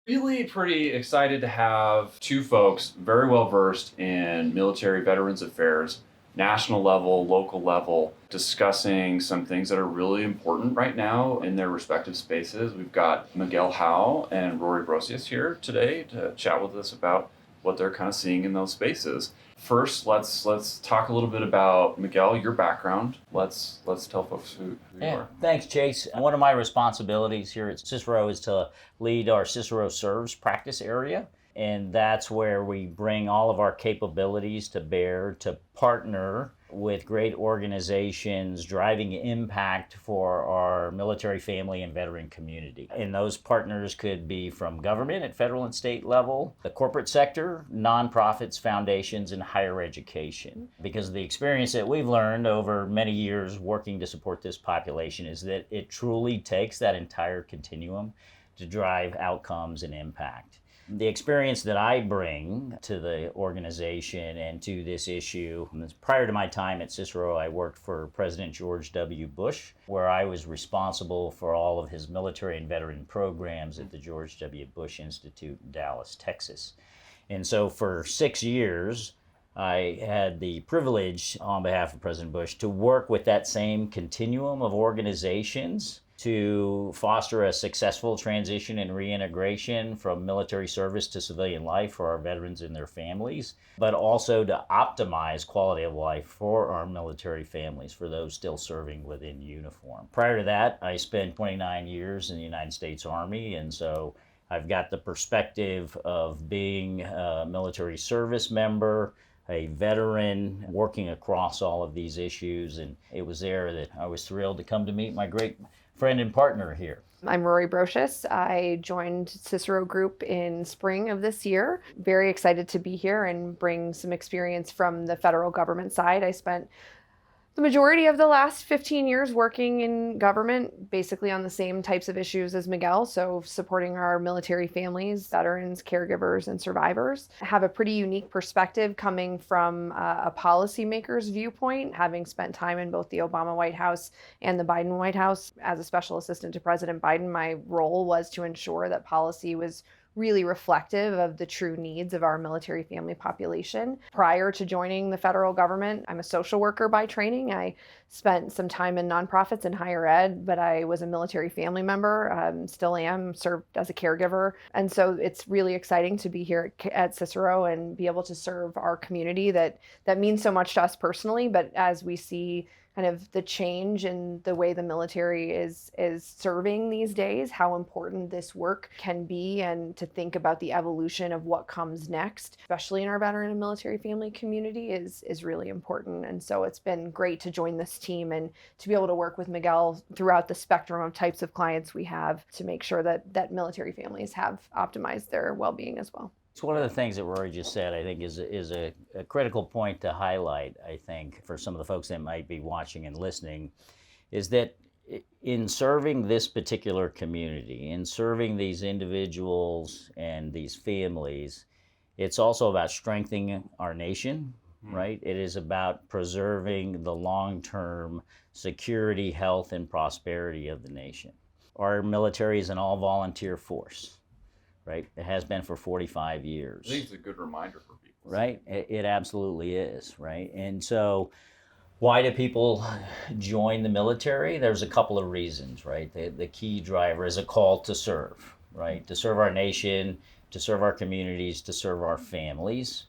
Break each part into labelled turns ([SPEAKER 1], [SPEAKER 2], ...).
[SPEAKER 1] Really pretty excited to have two folks very well versed in military veterans affairs, national level, local level, discussing some things that are really important right now in their respective spaces. We've got Miguel Howe and Rory Brosius here today to chat with us about what they're kind of seeing in those spaces. First, let's talk a little bit about Miguel, your background. Let's tell folks who you are.
[SPEAKER 2] Thanks, Chase. One of my responsibilities here at Cicero is to lead our Cicero Serves practice area. And that's where we bring all of our capabilities to bear to partner with great organizations driving impact for our military family and veteran community. And those partners could be from government at federal and state level, the corporate sector, nonprofits, foundations, and higher education. Because the experience that we've learned over many years working to support this population is that it truly takes that entire continuum to drive outcomes and impact. The experience that I bring to the organization and to this issue, prior to my time at Cicero, I worked for President George W. Bush, where I was responsible for all of his military and veteran programs at the George W. Bush Institute in Dallas, Texas. And so for 6 years, I had the privilege on behalf of President Bush to work with that same continuum of organizations to foster a successful transition and reintegration from military service to civilian life for our veterans and their families, but also to optimize quality of life for our military families, for those still serving within uniform. Prior to that, I spent 29 years in the United States Army, and so I've got the perspective of being a military service member, a veteran, working across all of these issues, and it was there that I was thrilled to come to meet my great friend and partner here.
[SPEAKER 3] I'm Rory Brosius. I joined Cicero Group in spring of this year. Very excited to be here and bring some experience from the federal government side. I spent the majority of the last 15 years working in government, basically on the same types of issues as Miguel, so supporting our military families, veterans, caregivers, and survivors. I have a pretty unique perspective coming from a policymaker's viewpoint, having spent time in both the Obama White House and the Biden White House. As a special assistant to President Biden, my role was to ensure that policy was really reflective of the true needs of our military family population. Prior to joining the federal government, I'm a social worker by training. I spent some time in nonprofits and higher ed, but I was a military family member, still am, served as a caregiver. And so it's really exciting to be here at Cicero and be able to serve our community that means so much to us personally, but as we see kind of the change in the way the military is serving these days, how important this work can be, and to think about the evolution of what comes next, especially in our veteran and military family community, is really important. And so it's been great to join this team and to be able to work with Miguel throughout the spectrum of types of clients we have to make sure that military families have optimized their well-being as well.
[SPEAKER 2] It's one of the things that Rory just said, I think, is a critical point to highlight, I think, for some of the folks that might be watching and listening, is that in serving this particular community, in serving these individuals and these families, it's also about strengthening our nation, right? It is about preserving the long-term security, health, and prosperity of the nation. Our military is an all-volunteer force. Right? It has been for 45 years.
[SPEAKER 1] I think it's a good reminder for people.
[SPEAKER 2] Right? It absolutely is, right? And so why do people join the military? There's a couple of reasons, right? The key driver is a call to serve, right? To serve our nation, to serve our communities, to serve our families,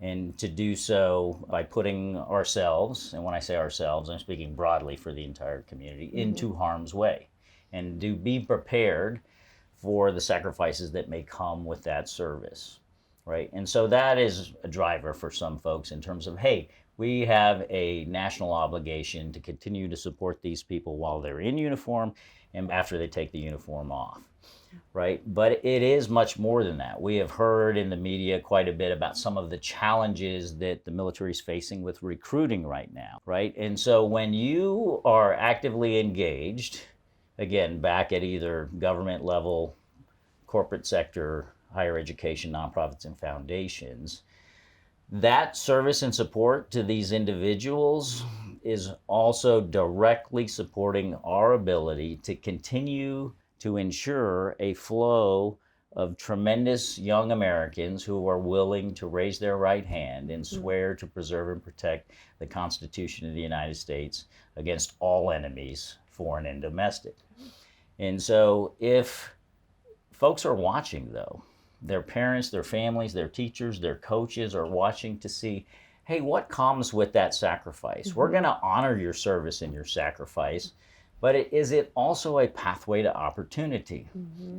[SPEAKER 2] and to do so by putting ourselves, and when I say ourselves, I'm speaking broadly for the entire community, into harm's way, and to be prepared for the sacrifices that may come with that service, right? And so that is a driver for some folks in terms of, hey, we have a national obligation to continue to support these people while they're in uniform and after they take the uniform off, right? But it is much more than that. We have heard in the media quite a bit about some of the challenges that the military is facing with recruiting right now, right? And so when you are actively engaged, again, back at either government level, corporate sector, higher education, nonprofits, and foundations, that service and support to these individuals is also directly supporting our ability to continue to ensure a flow of tremendous young Americans who are willing to raise their right hand and swear to preserve and protect the Constitution of the United States against all enemies, foreign and domestic. And so if folks are watching, though, their parents, their families, their teachers, their coaches are watching to see, hey, what comes with that sacrifice? We're going to honor your service and your sacrifice, but is it also a pathway to opportunity?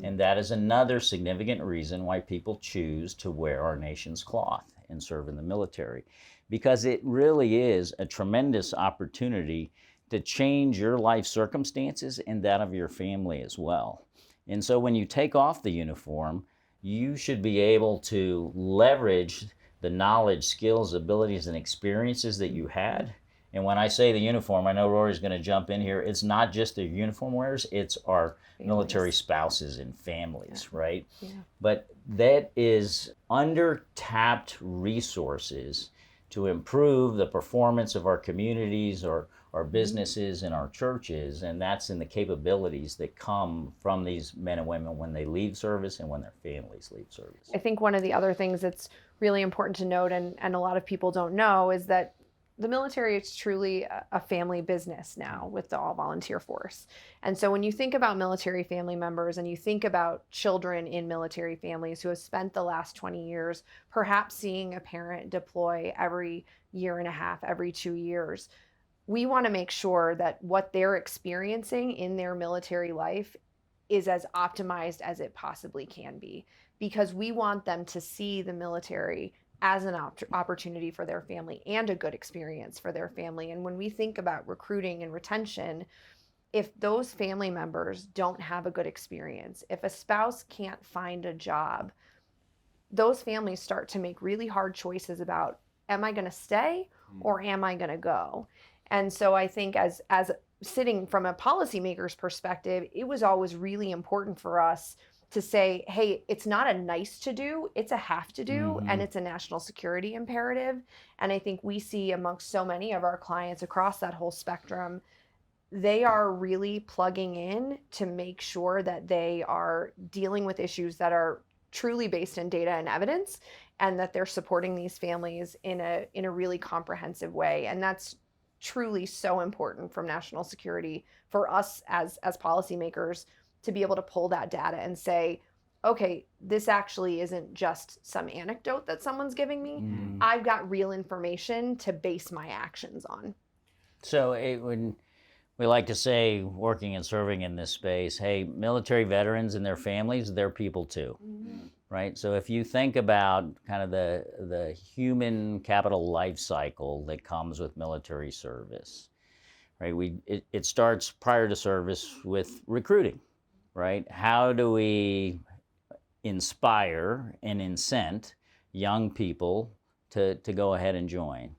[SPEAKER 2] And that is another significant reason why people choose to wear our nation's cloth and serve in the military, because it really is a tremendous opportunity to change your life circumstances and that of your family as well. And so when you take off the uniform, you should be able to leverage the knowledge, skills, abilities, and experiences that you had. And when I say the uniform, I know Rory's going to jump in here. It's not just the uniform wearers, it's our military spouses and families, right? Yeah. But that is under-tapped resources to improve the performance of our communities or our businesses and our churches, and that's in the capabilities that come from these men and women when they leave service and when their families leave service.
[SPEAKER 3] I think one of the other things that's really important to note, and a lot of people don't know, is that the military is truly a family business now with the all-volunteer force. And so when you think about military family members and you think about children in military families who have spent the last 20 years perhaps seeing a parent deploy every year and a half, every 2 years, we want to make sure that what they're experiencing in their military life is as optimized as it possibly can be, because we want them to see the military as an opportunity for their family and a good experience for their family. And when we think about recruiting and retention, if those family members don't have a good experience, if a spouse can't find a job, those families start to make really hard choices about, am I going to stay or am I going to go? And so I think as sitting from a policymaker's perspective, it was always really important for us to say, hey, it's not a nice to do, it's a have to do, and it's a national security imperative. And I think we see amongst so many of our clients across that whole spectrum, they are really plugging in to make sure that they are dealing with issues that are truly based in data and evidence, and that they're supporting these families in a really comprehensive way. And that's truly so important from national security for us as policymakers to be able to pull that data and say, okay, this actually isn't just some anecdote that someone's giving me. I've got real information to base my actions on.
[SPEAKER 2] So when we like to say, working and serving in this space, hey, military veterans and their families, they're people too, right? So if you think about kind of the human capital life cycle that comes with military service, right? It starts prior to service with recruiting. Right? How do we inspire and incent young people to go ahead and join?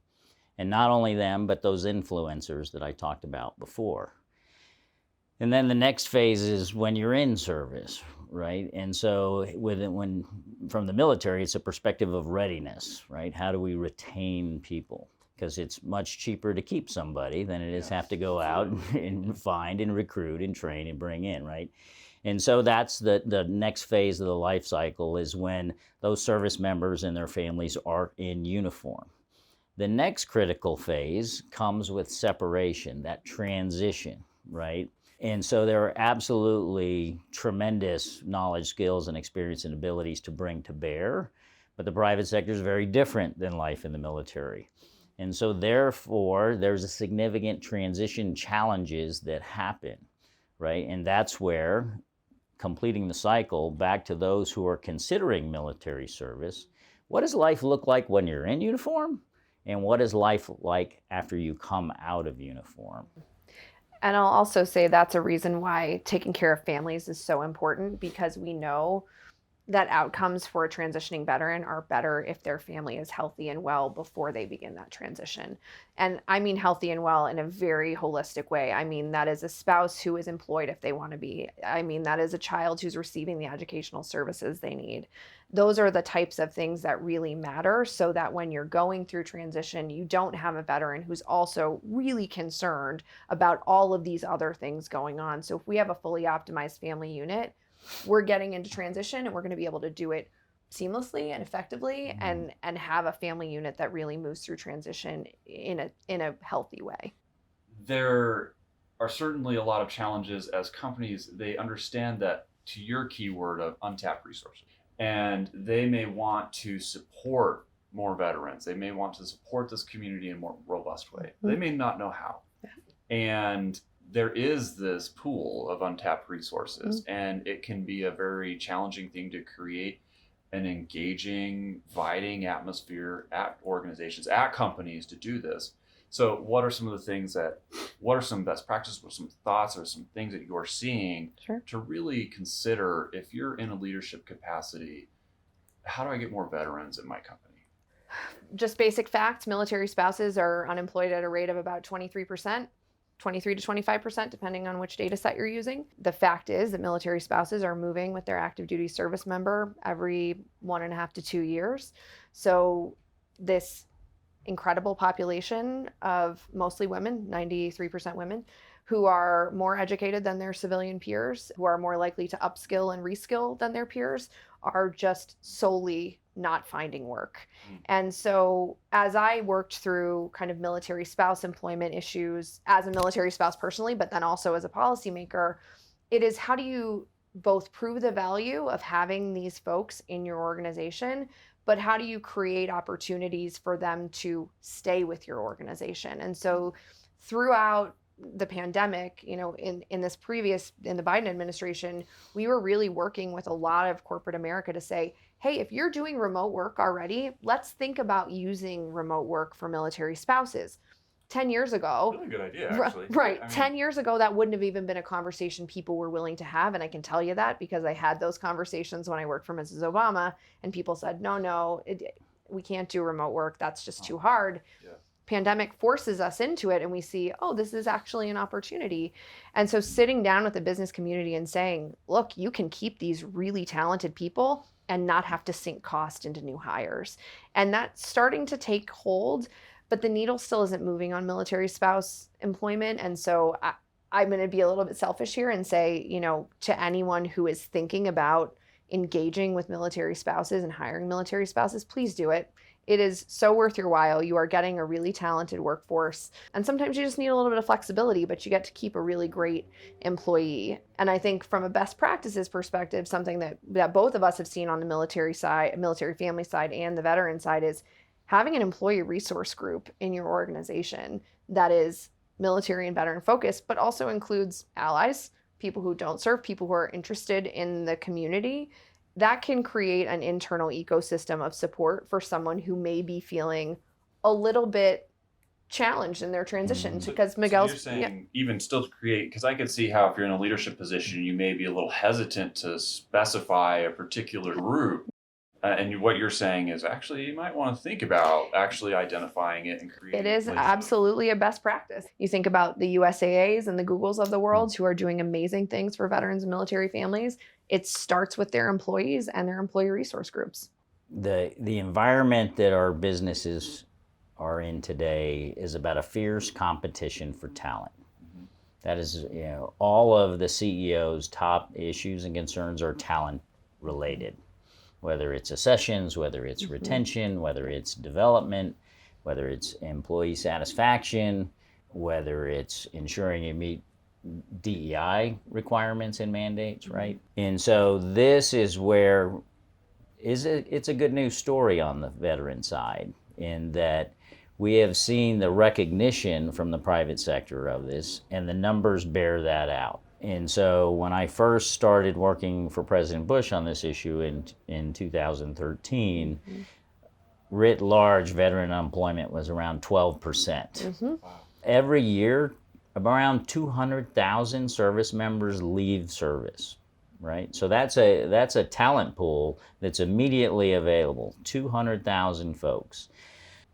[SPEAKER 2] And not only them, but those influencers that I talked about before. And then the next phase is when you're in service, right? And so when from the military, it's a perspective of readiness, right? How do we retain people? Because it's much cheaper to keep somebody than it is have to go out and find and recruit and train and bring in, right? And so that's the next phase of the life cycle, is when those service members and their families are in uniform. The next critical phase comes with separation, that transition, right? And so there are absolutely tremendous knowledge, skills, and experience and abilities to bring to bear, but the private sector is very different than life in the military. And so therefore, there's a significant transition challenges that happen, right? And that's where completing the cycle back to those who are considering military service, what does life look like when you're in uniform? And what is life like after you come out of uniform?
[SPEAKER 3] And I'll also say that's a reason why taking care of families is so important, because we know that outcomes for a transitioning veteran are better if their family is healthy and well before they begin that transition. And I mean healthy and well in a very holistic way. I mean that is a spouse who is employed if they want to be. I mean that is a child who's receiving the educational services they need. Those are the types of things that really matter, so that when you're going through transition, you don't have a veteran who's also really concerned about all of these other things going on. So if we have a fully optimized family unit, we're getting into transition and we're going to be able to do it seamlessly and effectively and have a family unit that really moves through transition in a healthy way.
[SPEAKER 1] There are certainly a lot of challenges as companies. They understand that, to your keyword of untapped resources, and they may want to support more veterans. They may want to support this community in a more robust way. They may not know how. And there is this pool of untapped resources, and it can be a very challenging thing to create an engaging, inviting atmosphere at organizations, at companies to do this. So what are some of the things what are some best practices, what are some thoughts or some things that you're seeing to really consider if you're in a leadership capacity, how do I get more veterans in my company?
[SPEAKER 3] Just basic facts, military spouses are unemployed at a rate of about 23%. 23 to 25%, depending on which data set you're using. The fact is that military spouses are moving with their active duty service member every 1.5 to 2 years. So this incredible population of mostly women, 93% women, who are more educated than their civilian peers, who are more likely to upskill and reskill than their peers, are just solely not finding work. And so as I worked through kind of military spouse employment issues as a military spouse personally, but then also as a policymaker, it is how do you both prove the value of having these folks in your organization, but how do you create opportunities for them to stay with your organization? And so throughout the pandemic, in the Biden administration, we were really working with a lot of corporate America to say, hey, if you're doing remote work already, let's think about using remote work for military spouses. 10 years ago,
[SPEAKER 1] really good idea, actually.
[SPEAKER 3] Right. 10 years ago, that wouldn't have even been a conversation people were willing to have. And I can tell you that because I had those conversations when I worked for Mrs. Obama, and people said, no, we can't do remote work. That's just too hard. Yeah. Pandemic forces us into it, and we see, this is actually an opportunity. And so sitting down with the business community and saying, look, you can keep these really talented people and not have to sink cost into new hires. And that's starting to take hold, but the needle still isn't moving on military spouse employment. And so I'm going to be a little bit selfish here and say, to anyone who is thinking about engaging with military spouses and hiring military spouses, please do it. It is so worth your while. You are getting a really talented workforce. And sometimes you just need a little bit of flexibility, but you get to keep a really great employee. And I think from a best practices perspective, something that both of us have seen on the military side, military family side, and the veteran side is having an employee resource group in your organization that is military and veteran focused, but also includes allies, people who don't serve, people who are interested in the community. That can create an internal ecosystem of support for someone who may be feeling a little bit challenged in their transition. Because Miguel's
[SPEAKER 1] you're saying even still to create, because I could see how if you're in a leadership position, you may be a little hesitant to specify a particular group. And what you're saying is actually you might want to think about actually identifying it and creating.
[SPEAKER 3] It is absolutely a best practice. You think about the USAAs and the Googles of the world who are doing amazing things for veterans and military families. It starts with their employees and their employee resource groups.
[SPEAKER 2] The environment that our businesses are in today is about a fierce competition for talent. That is, all of the CEO's top issues and concerns are talent related. Whether it's accessions, whether it's retention, whether it's development, whether it's employee satisfaction, whether it's ensuring you meet DEI requirements and mandates, right? And so this is where it's a good news story on the veteran side in that we have seen the recognition from the private sector of this, and the numbers bear that out. And so when I first started working for President Bush on this issue in 2013, writ large veteran unemployment was around 12%. Every year, around 200,000 service members leave service, right? So that's a talent pool that's immediately available, 200,000 folks.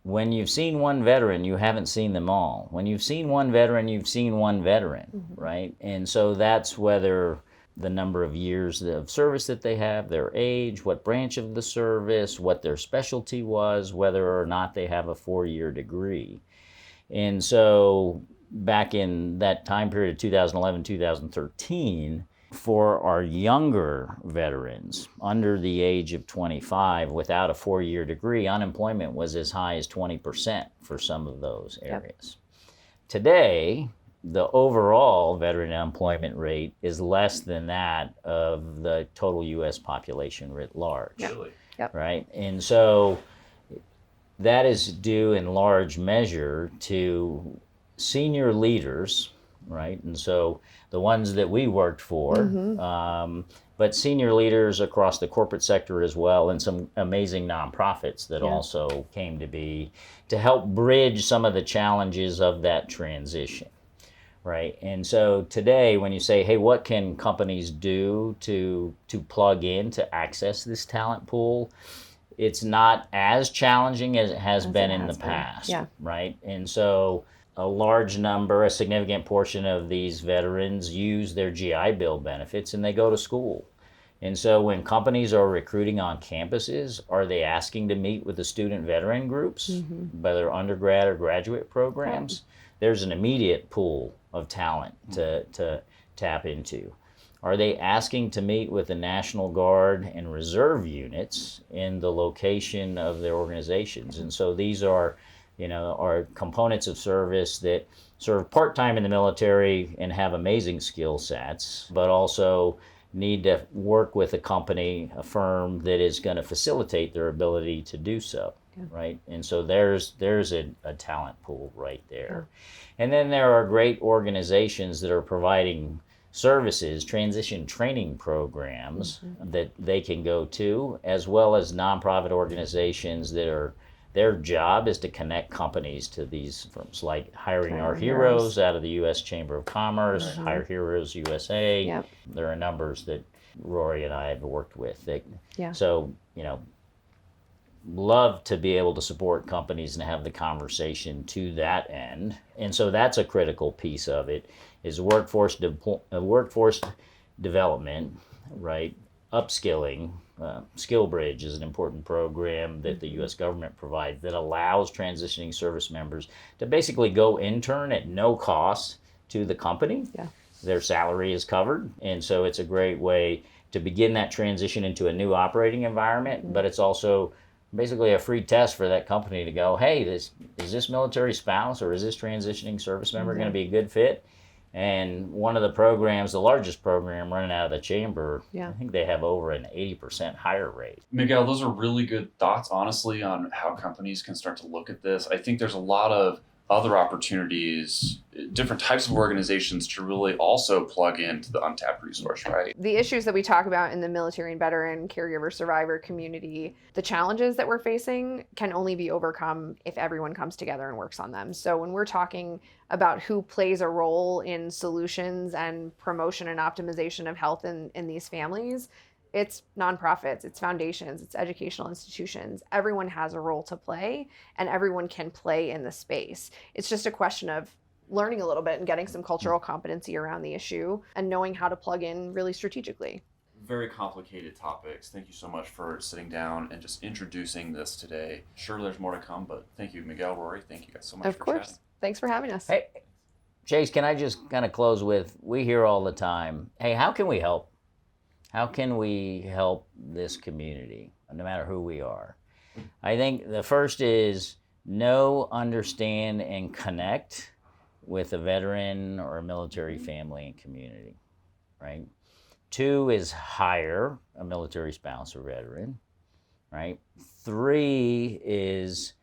[SPEAKER 2] When you've seen one veteran, you haven't seen them all. When you've seen one veteran, you've seen one veteran, right? And so that's whether the number of years of service that they have, their age, what branch of the service, what their specialty was, whether or not they have a 4-year degree. And so back in that time period of 2011, 2013, For our younger veterans under the age of 25 without a 4-year degree, unemployment was as high as 20% for some of those areas. Today, the overall veteran unemployment rate is less than that of the total U.S. population writ large.
[SPEAKER 1] Really?
[SPEAKER 2] Right? And so that is due in large measure to senior leaders, right? And so the ones that we worked for, but senior leaders across the corporate sector as well, and some amazing nonprofits that also came to be to help bridge some of the challenges of that transition, right? And so today, when you say, hey, what can companies do to plug in to access this talent pool? It's not as challenging as it has been in the past, right? And so a large number, a significant portion of these veterans use their GI Bill benefits and they go to school. And so when companies are recruiting on campuses, are they asking to meet with the student veteran groups, whether undergrad or graduate programs? There's an immediate pool of talent to tap into. Are they asking to meet with the National Guard and Reserve units in the location of their organizations? And so these are components of service that serve part-time in the military and have amazing skill sets, but also need to work with a company, a firm that is going to facilitate their ability to do so, right? And so there's a talent pool right there. And then there are great organizations that are providing services, transition training programs that they can go to, as well as nonprofit organizations that are their job is to connect companies to these firms, like Hiring Our Heroes out of the U.S. Chamber of Commerce, Hire Heroes USA. There are numbers that Rory and I have worked with. So, love to be able to support companies and have the conversation to that end. And so that's a critical piece of it, is workforce development, right? Upskilling. SkillBridge is an important program that the U.S. government provides that allows transitioning service members to basically go intern at no cost to the company. Their salary is covered, and so it's a great way to begin that transition into a new operating environment, but it's also basically a free test for that company to go, hey, is this military spouse or is this transitioning service member going to be a good fit? And one of the programs, the largest program running out of the chamber, I think they have over an 80% hire rate.
[SPEAKER 1] Miguel, those are really good thoughts, honestly, on how companies can start to look at this. I think there's a lot of other opportunities, different types of organizations to really also plug into the untapped resource, right?
[SPEAKER 3] The issues that we talk about in the military and veteran, caregiver, survivor community, the challenges that we're facing can only be overcome if everyone comes together and works on them. So when we're talking about who plays a role in solutions and promotion and optimization of health in these families, it's nonprofits, it's foundations, it's educational institutions. Everyone has a role to play and everyone can play in the space. It's just a question of learning a little bit and getting some cultural competency around the issue and knowing how to plug in really strategically.
[SPEAKER 1] Very complicated topics. Thank you so much for sitting down and just introducing this today. Sure, there's more to come, but thank you, Miguel, Rory. Thank you guys so much for chatting. Of course.
[SPEAKER 3] Thanks for having us.
[SPEAKER 2] Hey, Chase, can I just kind of close with, we hear all the time, hey, how can we help? How can we help this community, no matter who we are? I think the first is know, understand, and connect with a veteran or a military family and community, right? 2 is hire a military spouse or veteran, right? 3 is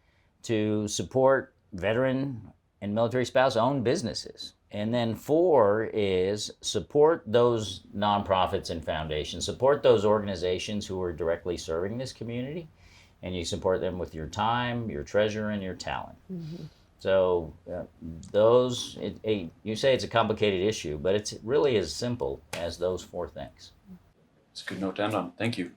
[SPEAKER 2] to support veteran and military spouse-owned businesses. And then 4 is support those nonprofits and foundations, support those organizations who are directly serving this community, and you support them with your time, your treasure, and your talent. So you say it's a complicated issue, but it's really as simple as those 4 things.
[SPEAKER 1] It's a good note to end on. Thank you.